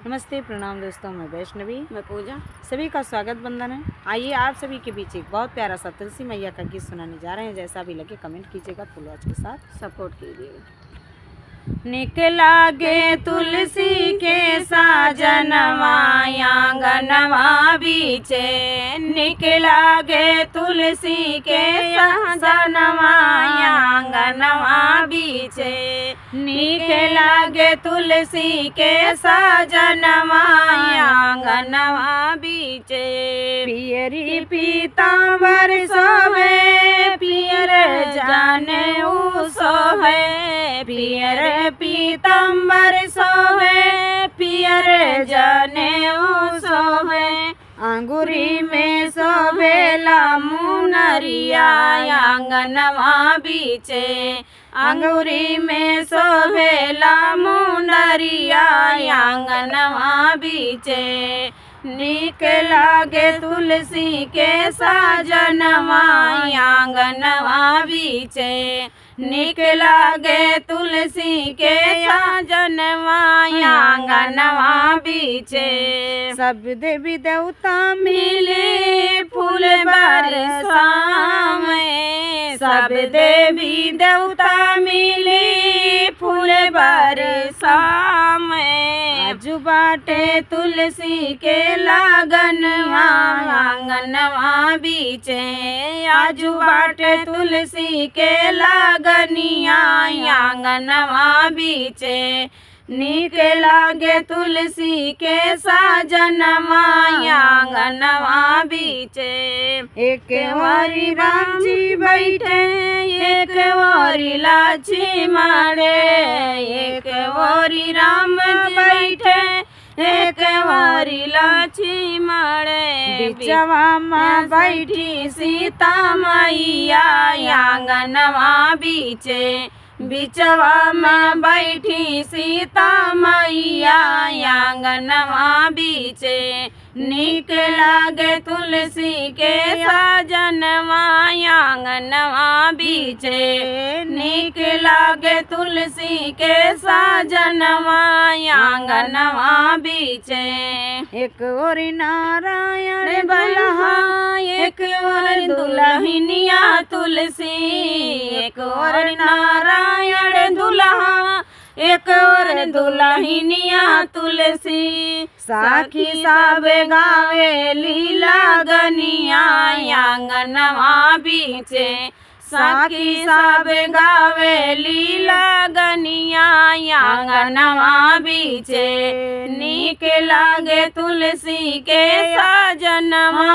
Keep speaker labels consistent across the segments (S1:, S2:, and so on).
S1: नमस्ते, प्रणाम दोस्तों। मैं वैष्णवी,
S2: मैं पूजा।
S1: सभी का स्वागत बंदन है। आइए आप सभी के बीच एक बहुत प्यारा सा तुलसी मैया का गीत सुनाने जा रहे हैं। जैसा भी लगे कमेंट कीजिएगा, फुल वॉच के साथ
S2: सपोर्ट कीजिएगा।
S1: निक लागे तुलसी के साजनवा आंगनवा बीचे, निक लागे तुलसी के साजनवा आंगनवा बीचे, निक लागे तुलसी के साजनवा आंगनवा बीचे। पियरी पीतांबर सोहे पियर जाने उ सोहे, पियर पीतांबर सोहे पियर जाने उ सोहे। अंगूरी में शोभेला मुनरिया आंगनवा बीचे, अंगूरी में शोभेला मुनरिया आंगनवा बीचे। नीक लागे तुलसी के साजनवा आंगनवा बीचे, नीक लागे तुलसी के साजनवा आंगनवा बीचे। सब देवी देवता मिले फूल बरसावे, सब देवी देवता मिले फूल बरसावे। आजू बाटे तुलसी के लागनवा आंगनवा बीचे, आजू बाटे तुलसी के लागनिया आंगनवा बीचे। नीक लागे तुलसी के साजनवा आंगनवा बीचे। एक वारी राम जी बैठे, एक वारी लक्ष्मण, एक वारी राम बैठे, एक वारी लक्ष्मण। बिचवा में बैठी सीता मैया आंगनवा बीचे, बिचवा में बैठी सीता मैया आंगनवा बीचे। नीक लागे तुलसी के साजनवा आंगनवा बीचे, नीक लागे तुलसी के साजनवा आंगनवा बीचे। एक और नारायण बलहा, एक और दुल्हनिया तुलसी, एक और नारायण दुल्हा, एक और दुल्हनिया तुलसी। साखी सब गावे लीला गनिया आंगनवा बीचे, साखी सब गावे लीला गनिया आंगनवा बीचे। नीक लागे तुलसी के साजनवा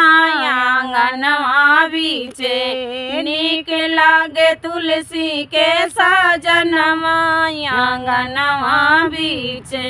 S1: आंगनवा बीचे, नीक लागे तुलसी के साजनवा आंगनवा बीचे।